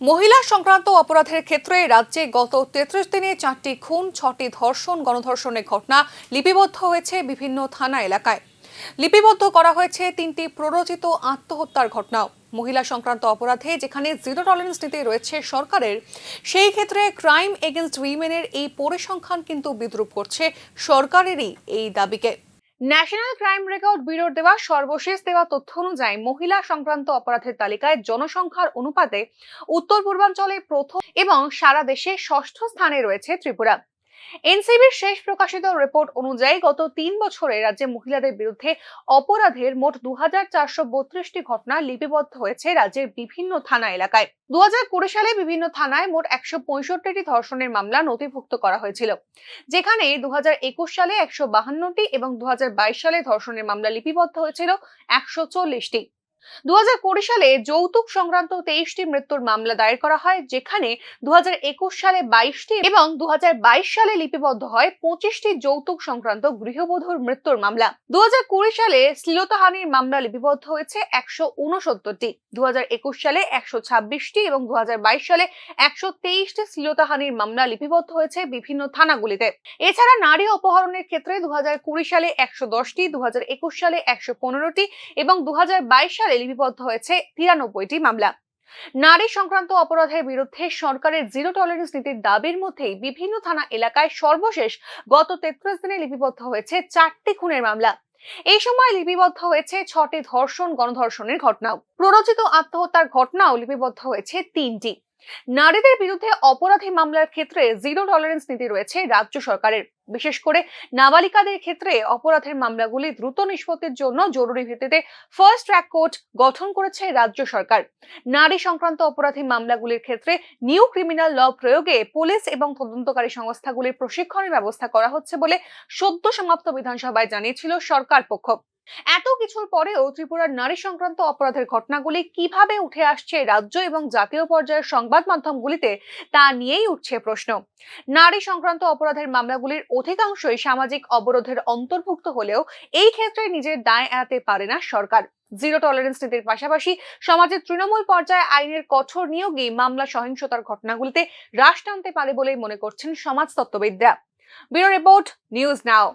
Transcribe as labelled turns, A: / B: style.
A: মহিলা সংক্রান্ত অপরাধের ক্ষেত্রে রাজ্যে গত ৩৩ দিনে ৪টি খুন, ৬টি ধর্ষণ, গণধর্ষণের ঘটনা লিপিবদ্ধ হয়েছে বিভিন্ন থানা এলাকায়। লিপিবদ্ধ করা হয়েছে ৩টি প্ররোচিত আত্মহত্যার ঘটনাও। মহিলা সংক্রান্ত অপরাধে যেখানে জিরো টলারেন্স নীতি রয়েছে সরকারের, সেই ক্ষেত্রে ক্রাইম এগেইনস্ট উইমেনের এই পরিসংখ্যান কিন্তু বিদ্রূপ করছে সরকারেরই এই দাবিকে। ন্যাশনাল ক্রাইম রেকর্ড ব্যুরোর সর্বশেষ দেওয়া তথ্য অনুযায়ী মহিলা সংক্রান্ত অপরাধের তালিকায় জনসংখ্যার অনুপাতে উত্তর পূর্বাঞ্চলে প্রথম এবং সারা দেশে ষষ্ঠ স্থানে রয়েছে ত্রিপুরা। এনসিবির শেষ প্রকাশিত রিপোর্ট অনুযায়ী গত ৩ বছরে রাজ্যে মহিলাদের বিরুদ্ধে অপরাধের মোট ২,৪৩২টি ঘটনা লিপিবদ্ধ হয়েছে রাজ্যের বিভিন্ন থানা এলাকায়। ২০২০ সালে বিভিন্ন থানায় মোট ১৬৫টি ধর্ষণের মামলা নথিভুক্ত করা হয়েছিল, যেখানে ২০২১ সালে ১৫২টি এবং ২০২২ সালে ধর্ষণের মামলা লিপিবদ্ধ হয়েছিল ১৪০টি। ২০২০ সালে যৌতুক সংক্রান্ত ২৩টি মৃত্যুর মামলা দায়ের করা হয়, যেখানে ২০২১ সালে 22টি এবং ২০২২ সালে লিপিবদ্ধ হয় 25টি যৌতুক সংক্রান্ত গৃহবধূর মৃত্যুর মামলা। ২০২০ সালে শ্লীলতাহানির মামলা লিপিবদ্ধ হয়েছে ১৬৯টি, ২০২১ সালে ১26টি এবং ২০২২ সালে ১23টি শ্লীলতাহানির মামলা লিপিবদ্ধ হয়েছে বিভিন্ন থানাগুলিতে। এছাড়া নারী অপহরণের ক্ষেত্রে ২০২০ সালে ১১০টি, ২০২১ সালে ১15টি এবং ২০২২ সালে লিপিবদ্ধ হয়েছে ৯৩টি মামলা। নারী সংক্রান্ত অপরাধের বিরুদ্ধে সরকারের জিরো টলারেন্স নীতির দাবির মধ্যেই বিভিন্ন থানা এলাকায় সর্বশেষ গত ৩৩ দিনে লিপিবদ্ধ হয়েছে 4টি খুনের মামলা। এই সময় লিপিবদ্ধ হয়েছে 6টি ধর্ষণ, গণধর্ষণের ঘটনাও। প্ররোচিত আত্মহত্যার ঘটনাও লিপিবদ্ধ হয়েছে 3টি। নারীদের বিরুদ্ধে অপরাধী মামলার ক্ষেত্রে জিরো টলারেন্স নীতি রয়েছে রাজ্য সরকারের। বিশেষ করে নাবালিকাদের ক্ষেত্রে অপরাধের মামলাগুলি দ্রুত নিষ্পত্তির জন্য জরুরি ভিত্তিতে ফার্স্ট ট্র্যাক কোর্ট গঠন করেছে রাজ্য সরকার। নারী সংক্রান্ত অপরাধী মামলাগুলির ক্ষেত্রে নিউ ক্রিমিনাল ল প্রয়োগে পুলিশ এবং তদন্তকারী সংস্থাগুলির প্রশিক্ষণের ব্যবস্থা করা হচ্ছে বলে সদ্য সমাপ্ত বিধানসভায় জানিয়েছিল সরকার পক্ষ। এত কিছুর পরেও ত্রিপুরার নারী সংক্রান্ত অপরাধের ঘটনাগুলি কিভাবে উঠে আসছে রাজ্য এবং জাতীয় পর্যায়ের সংবাদ মাধ্যমগুলিতে, তা নিয়েই উঠছে প্রশ্ন। নারী সংক্রান্ত অপরাধের মামলাগুলির অধিকাংশই সামাজিক অবরোধের অন্তর্ভুক্ত হলেও এই ক্ষেত্রে নিজের দায় এড়াতে পারে না সরকার। জিরো টলারেন্স নীতির পাশাপাশি সমাজের তৃণমূল পর্যায়ে আইনের কঠোর নিয়োগই মামলা সহিংসতার ঘটনাগুলিতে হ্রাস টানতে পারে বলেই মনে করছেন সমাজতত্ত্ববিদরা। ব্যুরো রিপোর্ট, নিউজ নাও।